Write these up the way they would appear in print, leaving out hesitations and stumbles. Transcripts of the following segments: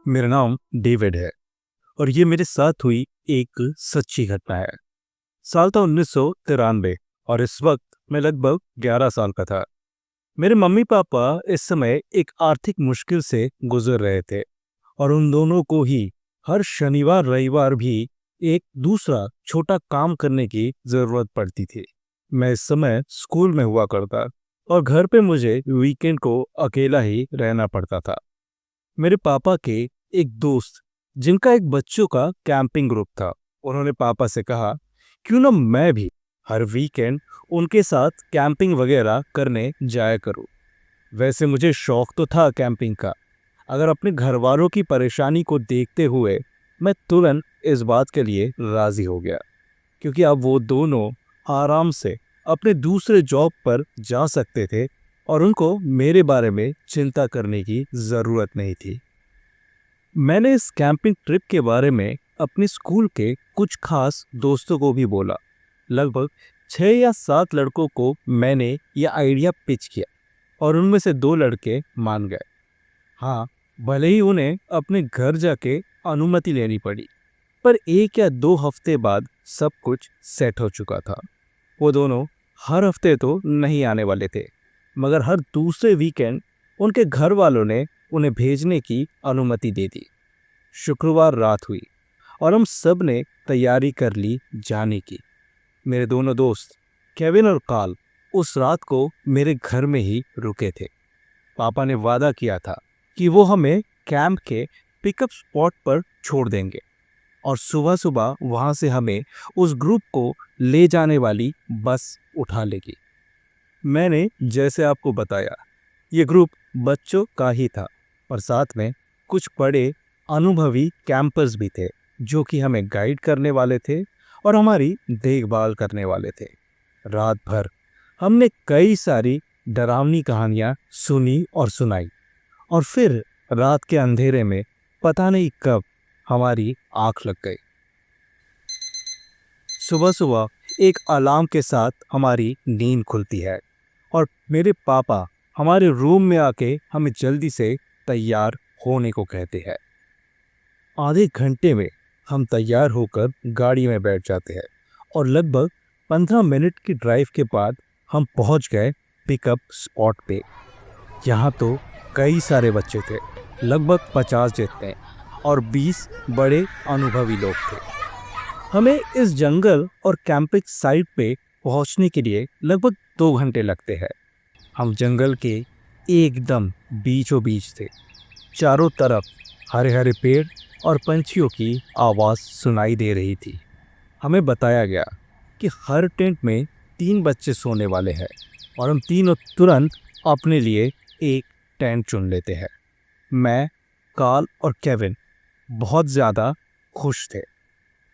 मेरा नाम डेविड है और ये मेरे साथ हुई एक सच्ची घटना है। साल था 1993 और इस वक्त मैं लगभग 11 साल का था। मेरे मम्मी पापा इस समय एक आर्थिक मुश्किल से गुजर रहे थे और उन दोनों को ही हर शनिवार रविवार भी एक दूसरा छोटा काम करने की जरूरत पड़ती थी। मैं इस समय स्कूल में हुआ करता और घर पे मुझे वीकेंड को अकेला ही रहना पड़ता था। मेरे पापा के एक दोस्त जिनका एक बच्चों का कैंपिंग ग्रुप था, उन्होंने पापा से कहा क्यों ना मैं भी हर वीकेंड उनके साथ कैंपिंग वगैरह करने जाया करूं। वैसे मुझे शौक तो था कैंपिंग का, अगर अपने घर वालों की परेशानी को देखते हुए मैं तुरंत इस बात के लिए राजी हो गया, क्योंकि अब वो दोनों आराम से अपने दूसरे जॉब पर जा सकते थे और उनको मेरे बारे में चिंता करने की जरूरत नहीं थी। मैंने इस कैंपिंग ट्रिप के बारे में अपने स्कूल के कुछ खास दोस्तों को भी बोला। लगभग 6 या 7 लड़कों को मैंने यह आइडिया पिच किया और उनमें से 2 लड़के मान गए। हाँ, भले ही उन्हें अपने घर जाके अनुमति लेनी पड़ी, पर 1 या 2 हफ्ते बाद सब कुछ सेट हो चुका था। वो दोनों हर हफ्ते तो नहीं आने वाले थे, मगर हर दूसरे वीकेंड उनके घर वालों ने उन्हें भेजने की अनुमति दे दी। शुक्रवार रात हुई और हम सब ने तैयारी कर ली जाने की। मेरे दोनों दोस्त केविन और कार्ल उस रात को मेरे घर में ही रुके थे। पापा ने वादा किया था कि वो हमें कैंप के पिकअप स्पॉट पर छोड़ देंगे और सुबह सुबह वहां से हमें उस ग्रुप को ले जाने वाली बस उठा लेगी। मैंने जैसे आपको बताया, ये ग्रुप बच्चों का ही था और साथ में कुछ बड़े अनुभवी कैंपर्स भी थे जो कि हमें गाइड करने वाले थे और हमारी देखभाल करने वाले थे। रात भर हमने कई सारी डरावनी कहानियां सुनी और सुनाई और फिर रात के अंधेरे में पता नहीं कब हमारी आंख लग गई। सुबह सुबह एक अलार्म के साथ हमारी नींद खुलती है और मेरे पापा हमारे रूम में आके हमें जल्दी से तैयार होने को कहते हैं। आधे घंटे में हम तैयार होकर गाड़ी में बैठ जाते हैं और लगभग 15 मिनट की ड्राइव के बाद हम पहुंच गए पिकअप स्पॉट पे। यहाँ तो कई सारे बच्चे थे, लगभग 50 जितने, और 20 बड़े अनुभवी लोग थे। हमें इस जंगल और कैंपिंग साइट पे पहुंचने के लिए लगभग 2 घंटे लगते हैं। हम जंगल के एकदम बीचों बीच थे। चारों तरफ हरे हरे पेड़ और पंछियों की आवाज़ सुनाई दे रही थी। हमें बताया गया कि हर टेंट में 3 बच्चे सोने वाले हैं और हम तीनों तुरंत अपने लिए एक टेंट चुन लेते हैं। मैं, कार्ल और केविन बहुत ज़्यादा खुश थे।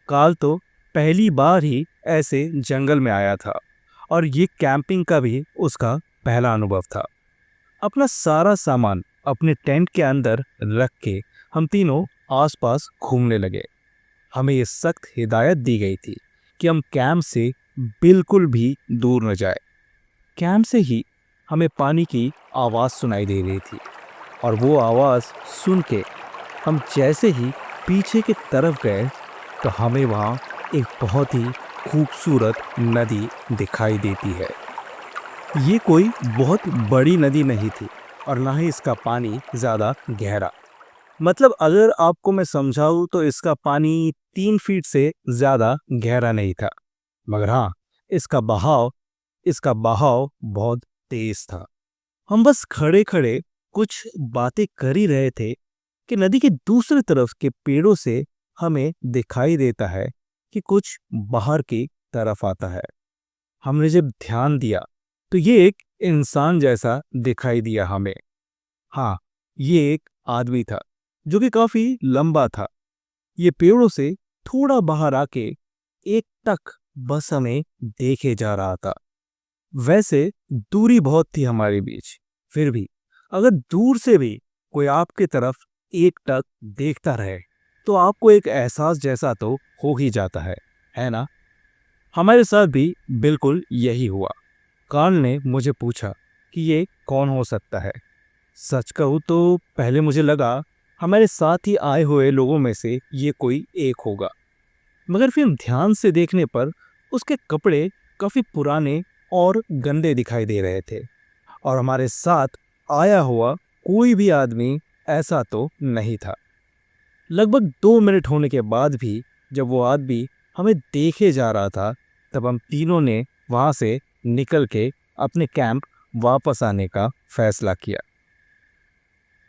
कार्ल तो पहली बार ही ऐसे जंगल में आया था और ये कैंपिंग का भी उसका पहला अनुभव था। अपना सारा सामान अपने टेंट के अंदर रख के हम तीनों आसपास घूमने लगे। हमें ये सख्त हिदायत दी गई थी कि हम कैंप से बिल्कुल भी दूर न जाए। कैंप से ही हमें पानी की आवाज़ सुनाई दे रही थी और वो आवाज़ सुन के हम जैसे ही पीछे की तरफ गए तो हमें वहाँ एक बहुत ही खूबसूरत नदी दिखाई देती है। ये कोई बहुत बड़ी नदी नहीं थी और ना ही इसका पानी ज़्यादा गहरा। मतलब अगर आपको मैं समझाऊँ तो इसका पानी 3 फीट से ज़्यादा गहरा नहीं था, मगर हाँ, इसका बहाव इसका बहाव बहुत तेज था। हम बस खड़े खड़े कुछ बातें कर ही रहे थे कि नदी के दूसरी तरफ के पेड़ों से हमें दिखाई देता है कि कुछ बाहर की तरफ आता है। हमने जब ध्यान दिया तो ये एक इंसान जैसा दिखाई दिया हमें। हाँ, ये एक आदमी था जो कि काफी लंबा था। ये पेड़ों से थोड़ा बाहर आके एक टक बस हमें देखे जा रहा था। वैसे दूरी बहुत थी हमारे बीच, फिर भी अगर दूर से भी कोई आपके तरफ एक टक देखता रहे तो आपको एक एहसास जैसा तो हो ही जाता है ना? हमारे साथ भी बिल्कुल यही हुआ। कार्ल ने मुझे पूछा कि ये कौन हो सकता है। सच कहूँ तो पहले मुझे लगा हमारे साथ ही आए हुए लोगों में से ये कोई एक होगा। मगर फिर ध्यान से देखने पर उसके कपड़े काफी पुराने और गंदे दिखाई दे रहे थे, और हमारे साथ आया हुआ कोई भी आदमी ऐसा तो नहीं था। लगभग 2 मिनट होने के बाद भी जब वो आदमी हमें देखे जा रहा था, तब हम तीनों ने वहां से निकल के अपने कैंप वापस आने का फैसला किया।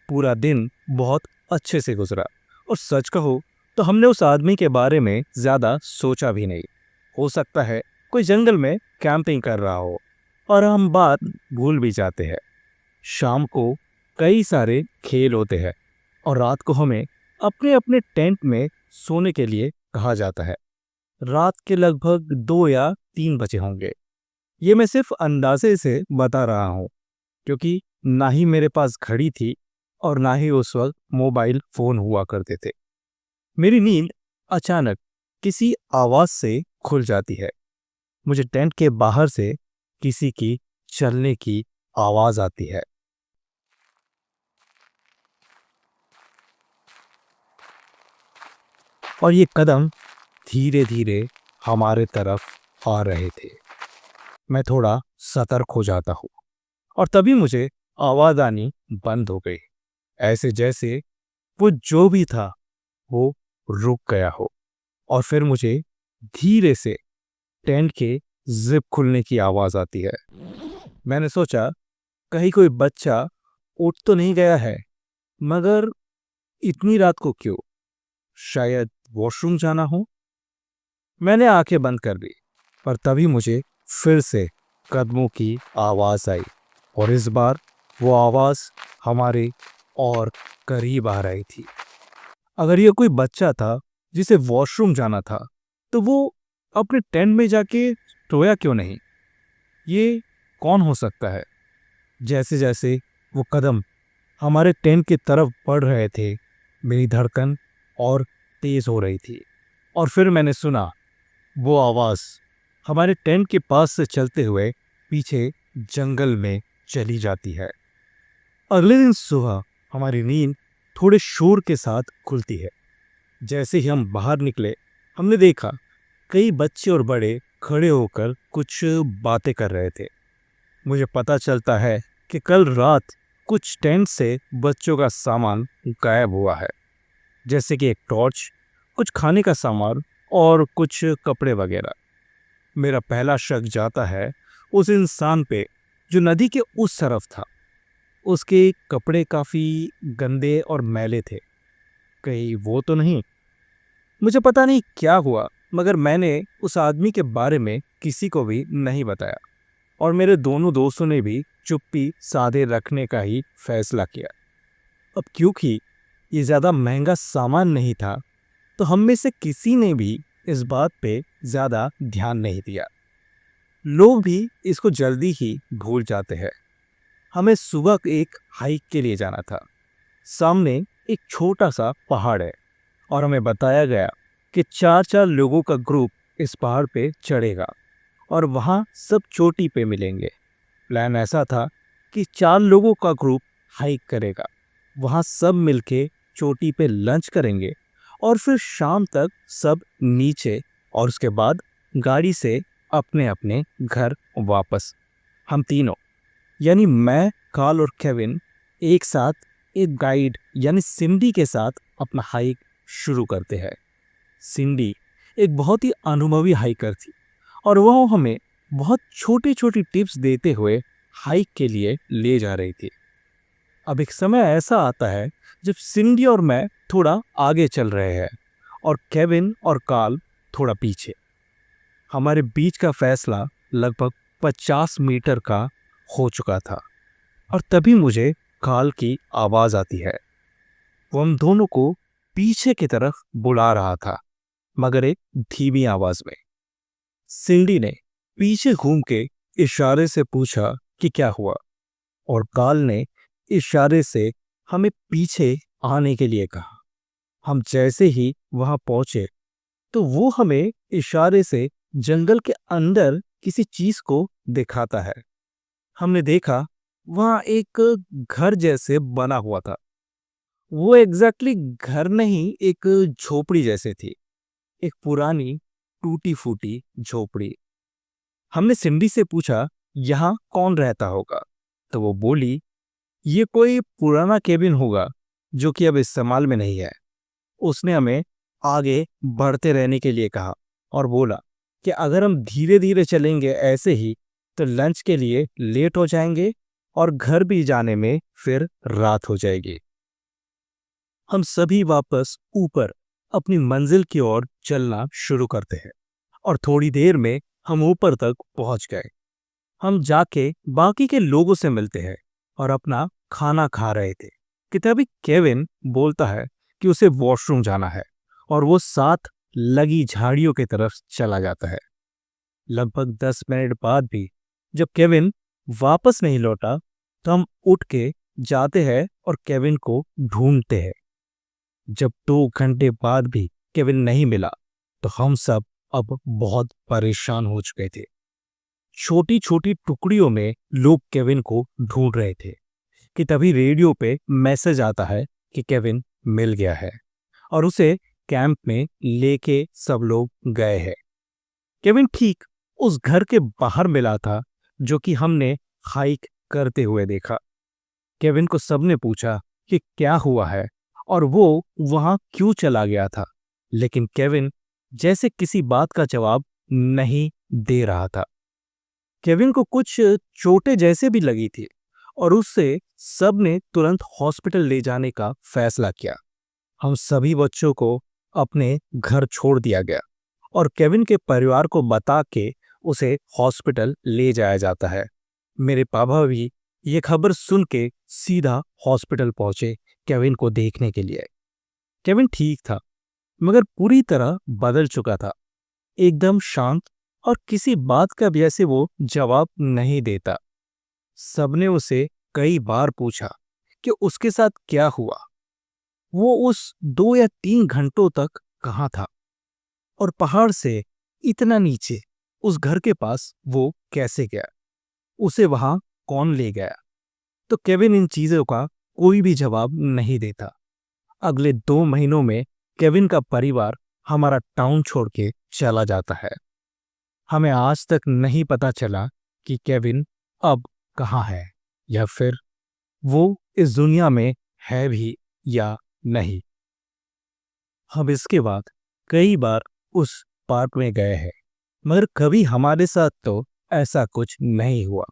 पूरा दिन बहुत अच्छे से गुजरा, और सच कहो तो हमने उस आदमी के बारे में ज्यादा सोचा भी नहीं। हो सकता है कोई जंगल में कैंपिंग कर रहा हो और हम बात भूल भी जाते हैं। शाम को कई सारे खेल होते हैं और रात को हमें अपने अपने टेंट में सोने के लिए कहा जाता है। रात के लगभग 2 या 3 बजे होंगे। ये मैं सिर्फ अंदाजे से बता रहा हूँ, क्योंकि ना ही मेरे पास घड़ी थी और ना ही उस वक्त मोबाइल फोन हुआ करते थे। मेरी नींद अचानक किसी आवाज से खुल जाती है। मुझे टेंट के बाहर से किसी की चलने की आवाज आती है, और ये कदम धीरे धीरे हमारे तरफ आ रहे थे। मैं थोड़ा सतर्क हो जाता हूँ, और तभी मुझे आवाज आनी बंद हो गई, ऐसे जैसे वो जो भी था वो रुक गया हो। और फिर मुझे धीरे से टेंट के जिप खुलने की आवाज आती है। मैंने सोचा कहीं कोई बच्चा उठ तो नहीं गया है, मगर इतनी रात को क्यों? शायद वॉशरूम जाना हो। मैंने आंखें बंद कर ली, पर तभी मुझे फिर से कदमों की आवाज आई, और इस बार वो आवाज हमारे और करीब आ रही थी। अगर ये कोई बच्चा था जिसे वॉशरूम जाना था, तो वो अपने टेंट में जाके सोया क्यों नहीं? ये कौन हो सकता है? जैसे जैसे वो कदम हमारे टेंट की तरफ बढ़ रहे थे, मेरी धड़कन और तेज हो रही थी। और फिर मैंने सुना वो आवाज हमारे टेंट के पास से चलते हुए पीछे जंगल में चली जाती है। अगले दिन सुबह हमारी नींद थोड़े शोर के साथ खुलती है। जैसे ही हम बाहर निकले, हमने देखा कई बच्चे और बड़े खड़े होकर कुछ बातें कर रहे थे। मुझे पता चलता है कि कल रात कुछ टेंट से बच्चों का सामान गायब हुआ है, जैसे कि एक टॉर्च, कुछ खाने का सामान और कुछ कपड़े वगैरह। मेरा पहला शक जाता है उस इंसान पे जो नदी के उस तरफ था। उसके कपड़े काफी गंदे और मैले थे। कहीं वो तो नहीं? मुझे पता नहीं क्या हुआ, मगर मैंने उस आदमी के बारे में किसी को भी नहीं बताया, और मेरे दोनों दोस्तों ने भी चुप्पी साधे रखने का ही फैसला किया। अब क्योंकि ये ज्यादा महंगा सामान नहीं था, तो हम में से किसी ने भी इस बात पे ज्यादा ध्यान नहीं दिया। लोग भी इसको जल्दी ही भूल जाते हैं। हमें सुबह एक हाइक के लिए जाना था। सामने एक छोटा सा पहाड़ है, और हमें बताया गया कि 4 4 लोगों का ग्रुप इस पहाड़ पे चढ़ेगा और वहाँ सब चोटी पे मिलेंगे। प्लान ऐसा था कि 4 लोगों का ग्रुप हाइक करेगा, वहाँ सब मिलके चोटी पे लंच करेंगे, और फिर शाम तक सब नीचे, और उसके बाद गाड़ी से अपने अपने घर वापस। हम तीनों, यानी मैं, कार्ल और केविन, एक साथ एक गाइड यानी सिंडी के साथ अपना हाइक शुरू करते हैं। सिंडी एक बहुत ही अनुभवी हाइकर थी, और वह हमें बहुत छोटी छोटी टिप्स देते हुए हाइक के लिए ले जा रही थी। अब एक समय ऐसा आता है जब सिंडी और मैं थोड़ा आगे चल रहे हैं और केविन और कार्ल थोड़ा पीछे। हमारे बीच का फैसला लगभग 50 मीटर का हो चुका था, और तभी मुझे कार्ल की आवाज आती है। वो हम दोनों को पीछे की तरफ बुला रहा था, मगर एक धीमी आवाज में। सिंडी ने पीछे घूम के इशारे से पूछा कि क्या हुआ, और कार्ल ने इशारे से हमें पीछे आने के लिए कहा। हम जैसे ही वहां पहुंचे, तो वो हमें इशारे से जंगल के अंदर किसी चीज को दिखाता है। हमने देखा वहां एक घर जैसे बना हुआ था, वो एग्जैक्टली घर नहीं, एक झोपड़ी जैसे थी। एक पुरानी टूटी फूटी झोपड़ी। हमने सिंडी से पूछा, यहाँ कौन रहता होगा? तो वो बोली, ये कोई पुराना केबिन होगा जो कि अब इस्तेमाल में नहीं है। उसने हमें आगे बढ़ते रहने के लिए कहा और बोला कि अगर हम धीरे धीरे चलेंगे ऐसे ही तो लंच के लिए लेट हो जाएंगे और घर भी जाने में फिर रात हो जाएगी। हम सभी वापस ऊपर अपनी मंजिल की ओर चलना शुरू करते हैं और थोड़ी देर में हम ऊपर तक पहुंच गए। हम जाके बाकी के लोगों से मिलते हैं और अपना खाना खा रहे थे कि तभी केविन बोलता है कि उसे वॉशरूम जाना है और वो साथ लगी झाड़ियों की तरफ चला जाता है। लगभग 10 मिनट बाद भी जब केविन वापस नहीं लौटा तो हम उठ के जाते हैं और केविन को ढूंढते हैं। जब 2 घंटे बाद भी केविन नहीं मिला तो हम सब अब बहुत परेशान हो चुके थे। छोटी छोटी टुकड़ियों में लोग केविन को ढूंढ रहे थे कि तभी रेडियो पे मैसेज आता है कि केविन मिल गया है और उसे कैंप में लेके सब लोग गए हैं। केविन ठीक उस घर के बाहर मिला था जो कि हमने हाइक करते हुए देखा। केविन को सबने पूछा कि क्या हुआ है और वो वहां क्यों चला गया था, लेकिन केविन जैसे किसी बात का जवाब नहीं दे रहा था। केविन को कुछ चोटें जैसे भी लगी थी और उससे सबने तुरंत हॉस्पिटल ले जाने का फैसला किया। हम सभी बच्चों को अपने घर छोड़ दिया गया और केविन के परिवार को बता के उसे हॉस्पिटल ले जाया जाता है। मेरे पापा भी ये खबर सुन के सीधा हॉस्पिटल पहुंचे केविन को देखने के लिए। केविन ठीक था मगर पूरी तरह बदल चुका था, एकदम शांत और किसी बात का भी ऐसे वो जवाब नहीं देता। सबने उसे कई बार पूछा कि उसके साथ क्या हुआ, वो उस 2 या 3 घंटों तक कहाँ था और पहाड़ से इतना नीचे उस घर के पास वो कैसे गया, उसे वहां कौन ले गया। तो केविन इन चीजों का कोई भी जवाब नहीं देता। अगले 2 महीनों में केविन का परिवार हमारा टाउन छोड़ के चला जाता है। हमें आज तक नहीं पता चला कि केविन अब कहाँ है या फिर वो इस दुनिया में है भी या नहीं। हम इसके बाद कई बार उस पार्क में गए हैं मगर कभी हमारे साथ तो ऐसा कुछ नहीं हुआ।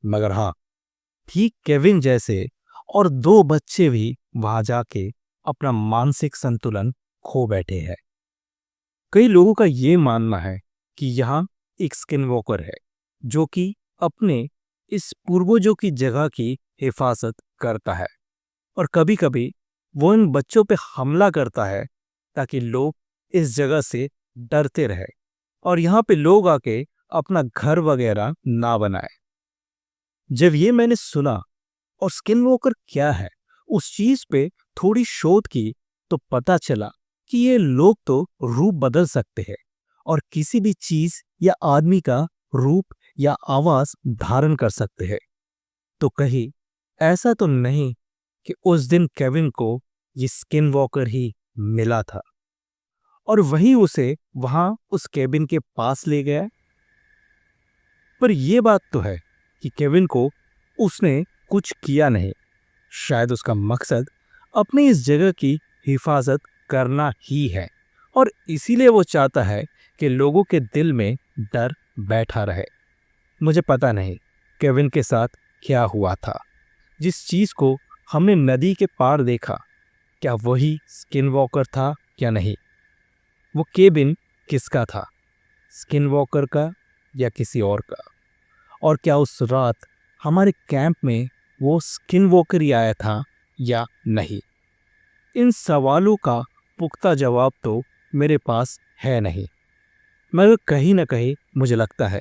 मगर हाँ, ठीक केविन जैसे और 2 बच्चे भी वहां जाके अपना मानसिक संतुलन खो बैठे हैं। कई लोगों का ये मानना है कि यहाँ एक स्किन वॉकर है जो कि अपने इस पूर्वजों की जगह की हिफाजत करता है और कभी कभी वो इन बच्चों पे हमला करता है ताकि लोग इस जगह से डरते रहे और यहाँ पे लोग आके अपना घर वगैरह ना बनाए। जब ये मैंने सुना और स्किन वॉकर क्या है उस चीज पे थोड़ी शोध की तो पता चला कि ये लोग तो रूप बदल सकते हैं और किसी भी चीज या आदमी का रूप या आवाज धारण कर सकते हैं। तो कहीं ऐसा तो नहीं कि उस दिन केविन को ये स्किन वॉकर ही मिला था और वही उसे वहां उस केबिन के पास ले गया। पर यह बात तो है कि केविन को उसने कुछ किया नहीं। शायद उसका मकसद अपनी इस जगह की हिफाजत करना ही है और इसीलिए वो चाहता है कि लोगों के दिल में डर बैठा रहे। मुझे पता नहीं केविन के साथ क्या हुआ था। जिस चीज को हमने नदी के पार देखा, क्या वही स्किन वॉकर था या नहीं? वो केबिन किसका था, स्किन वॉकर का या किसी और का? और क्या उस रात हमारे कैंप में वो स्किन वॉकर ही आया था या नहीं? इन सवालों का पुख्ता जवाब तो मेरे पास है नहीं, मगर कहीं ना कहीं मुझे लगता है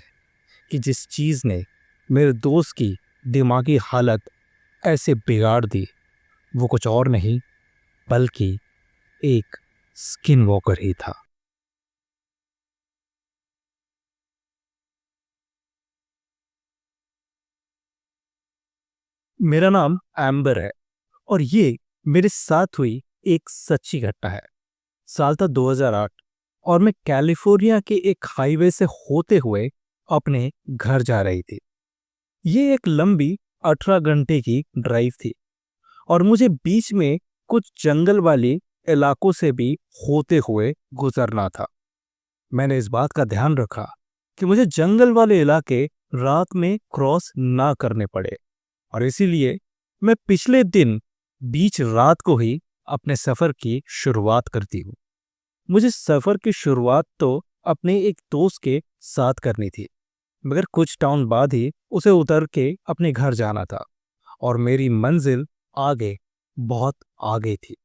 कि जिस चीज़ ने मेरे दोस्त की दिमागी हालत ऐसे बिगाड़ दी वो कुछ और नहीं बल्कि एक स्किन वॉकर ही था। मेरा नाम एम्बर है और ये मेरे साथ हुई एक सच्ची घटना है। साल था 2008 और मैं कैलिफोर्निया के एक हाईवे से होते हुए अपने घर जा रही थी। ये एक लंबी 18 घंटे की ड्राइव थी और मुझे बीच में कुछ जंगल वाली इलाकों से भी होते हुए गुजरना था। मैंने इस बात का ध्यान रखा कि मुझे जंगल वाले इलाके रात में क्रॉस ना करने पड़े और इसीलिए मैं पिछले दिन बीच रात को ही अपने सफर की शुरुआत करती हूँ। मुझे सफर की शुरुआत तो अपने एक दोस्त के साथ करनी थी, मगर कुछ टाउन बाद ही उसे उतर के अपने घर जाना था और मेरी मंजिल आगे, बहुत आगे थी।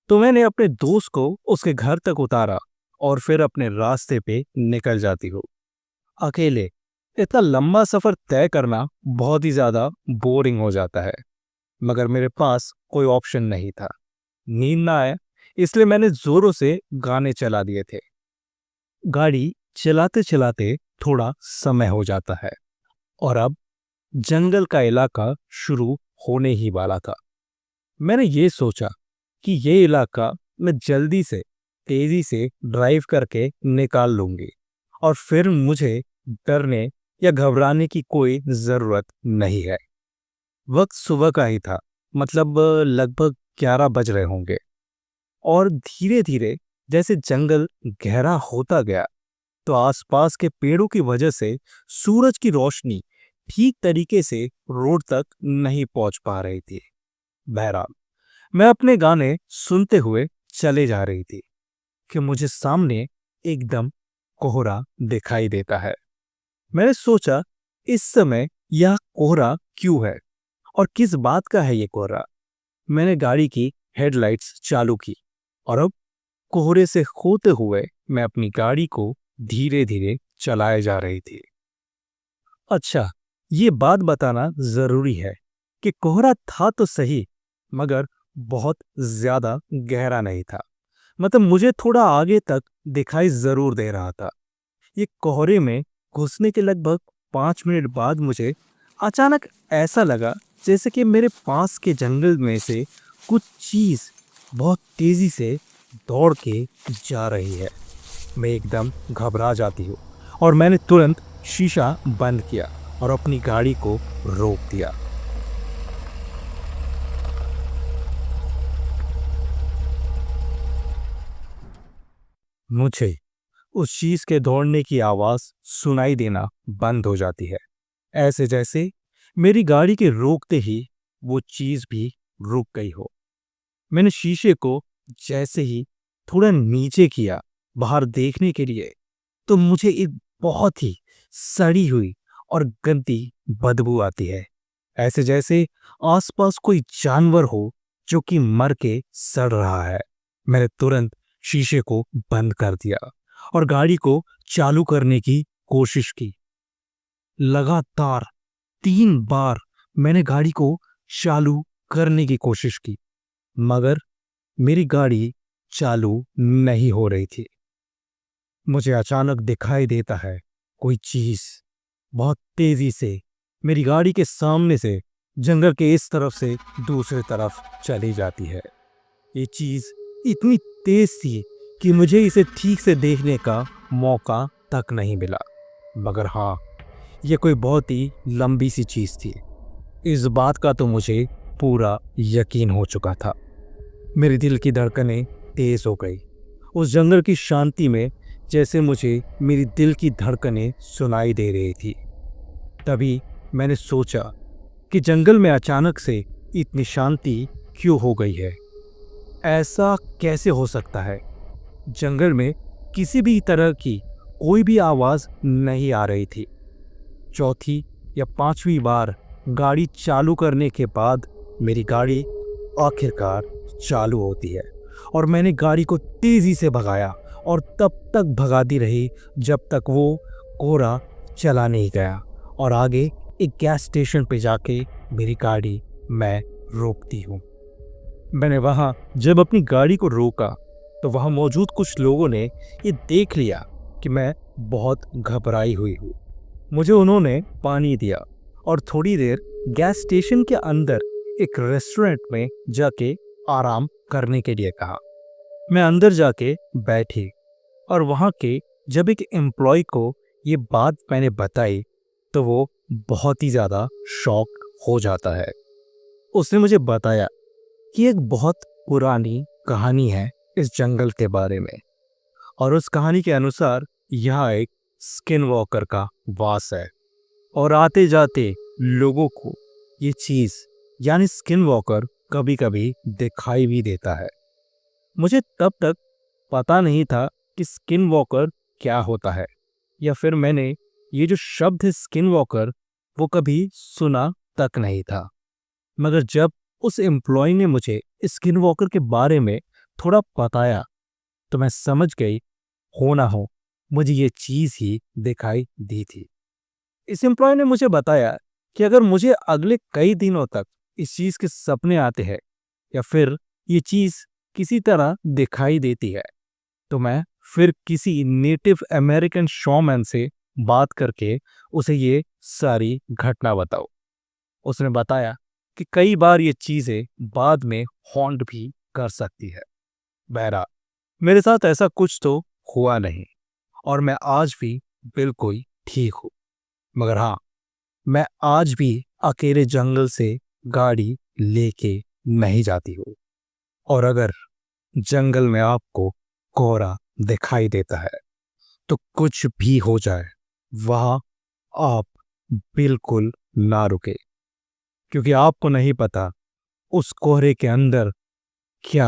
तो मैंने अपने दोस्त को उसके घर तक उतारा और फिर अपने रास्ते पे निकल जाती हूँ। अकेले इतना लंबा सफर तय करना बहुत ही ज्यादा बोरिंग हो जाता है, मगर मेरे पास कोई ऑप्शन नहीं था। नींद ना आए इसलिए मैंने जोरों से गाने चला दिए थे। गाड़ी चलाते चलाते थोड़ा समय हो जाता है और अब जंगल का इलाका शुरू होने ही वाला था। मैंने ये सोचा कि ये इलाका मैं जल्दी से तेजी से ड्राइव करके निकाल लूंगी और फिर मुझे डरने या घबराने की कोई जरूरत नहीं है। वक्त सुबह का ही था, मतलब लगभग 11 बज रहे होंगे और धीरे धीरे जैसे जंगल गहरा होता गया तो आसपास के पेड़ों की वजह से सूरज की रोशनी ठीक तरीके से रोड तक नहीं पहुंच पा रही थी। बहरहाल मैं अपने गाने सुनते हुए चले जा रही थी कि मुझे सामने एकदम कोहरा दिखाई देता है। मैंने सोचा इस समय यह कोहरा क्यों है और किस बात का है ये कोहरा। मैंने गाड़ी की हेडलाइट्स चालू की और अब कोहरे से होते हुए मैं अपनी गाड़ी को धीरे धीरे चलाए जा रही थी। अच्छा, ये बात बताना जरूरी है कि कोहरा था तो सही, मगर बहुत ज्यादा गहरा नहीं था। मतलब मुझे थोड़ा आगे तक दिखाई जरूर दे रहा था। ये कोहरे में घुसने के लगभग 5 मिनट बाद मुझे अचानक ऐसा लगा जैसे कि मेरे पास के जंगल में से कुछ चीज बहुत तेजी से दौड़ के जा रही है। मैं एकदम घबरा जाती हूँ और मैंने तुरंत शीशा बंद किया और अपनी गाड़ी को रोक दिया। मुझे उस चीज के दौड़ने की आवाज सुनाई देना बंद हो जाती है, ऐसे जैसे मेरी गाड़ी के रोकते ही वो चीज भी रुक गई हो। मैंने शीशे को जैसे ही थोड़ा नीचे किया बाहर देखने के लिए, तो मुझे एक बहुत ही सड़ी हुई और गंदी बदबू आती है, ऐसे जैसे आसपास कोई जानवर हो जो कि मर के सड़ रहा है। मैंने तुरंत शीशे को बंद कर दिया और गाड़ी को चालू करने की कोशिश की। लगातार 3 बार मैंने गाड़ी को चालू करने की कोशिश की, मगर मेरी गाड़ी चालू नहीं हो रही थी। मुझे अचानक दिखाई देता है कोई चीज बहुत तेजी से मेरी गाड़ी के सामने से जंगल के इस तरफ से दूसरी तरफ चली जाती है। ये चीज इतनी तेज थी कि मुझे इसे ठीक से देखने का मौका तक नहीं मिला, मगर हाँ, ये कोई बहुत ही लंबी सी चीज थी। इस बात का तो मुझे पूरा यकीन हो चुका था। मेरे दिल की धड़कनें तेज हो गई। उस जंगल की शांति में जैसे मुझे मेरी दिल की धड़कनें सुनाई दे रही थी। तभी मैंने सोचा कि जंगल में अचानक से इतनी शांति क्यों हो गई है। ऐसा कैसे हो सकता है? जंगल में किसी भी तरह की कोई भी आवाज नहीं आ रही थी। चौथी या 5वीं बार गाड़ी चालू करने के बाद मेरी गाड़ी आखिरकार चालू होती है और मैंने गाड़ी को तेजी से भगाया और तब तक भगाती रही जब तक वो कोहरा चला नहीं गया और आगे एक गैस स्टेशन पे जाके मेरी गाड़ी मैं रोकती हूँ। मैंने वहाँ जब अपनी गाड़ी को रोका तो वहाँ मौजूद कुछ लोगों ने ये देख लिया कि मैं बहुत घबराई हुई हूँ। मुझे उन्होंने पानी दिया और थोड़ी देर गैस स्टेशन के अंदर एक रेस्टोरेंट में जाके आराम करने के लिए कहा। मैं अंदर जाके बैठी और वहाँ के जब एक एम्प्लॉय को ये बात मैंने बताई तो वो बहुत ही ज़्यादा शॉक हो जाता है। उसने मुझे बताया कि एक बहुत पुरानी कहानी है इस जंगल के बारे में, और उस कहानी के अनुसार यह एक स्किन वॉकर का वास है और आते जाते लोगों को ये चीज़ यानी स्किन वॉकर कभी कभी दिखाई भी देता है। मुझे तब तक पता नहीं था कि स्किन वॉकर क्या होता है, या फिर मैंने ये जो शब्द है स्किन वॉकर वो कभी सुना तक नहीं था। मगर जब उस एम्प्लॉय ने मुझे स्किन वॉकर के बारे में थोड़ा बताया तो मैं समझ गई, हो ना हो मुझे ये चीज़ ही दिखाई दी थी। इस एम्प्लॉय ने मुझे बताया कि अगर मुझे अगले कई दिनों तक इस चीज़ के सपने आते हैं या फिर ये चीज़ किसी तरह दिखाई देती है तो मैं फिर किसी नेटिव अमेरिकन शोमैन से बात करके उसे ये सारी घटना बताऊं। उसने बताया कि कई बार ये चीज़ें बाद में हॉन्ट भी कर सकती है। बहरहाल मेरे साथ ऐसा कुछ तो हुआ नहीं और मैं आज भी बिल्कुल ठीक हूँ। मगर हाँ, मैं आज भी अकेले जंगल से गाड़ी लेके नहीं जाती हूँ। और अगर जंगल में आपको कोहरा दिखाई देता है तो कुछ भी हो जाए वहाँ आप बिल्कुल ना रुके, क्योंकि आपको नहीं पता उस कोहरे के अंदर क्या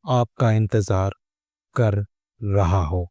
आपका इंतजार कर रहा हो।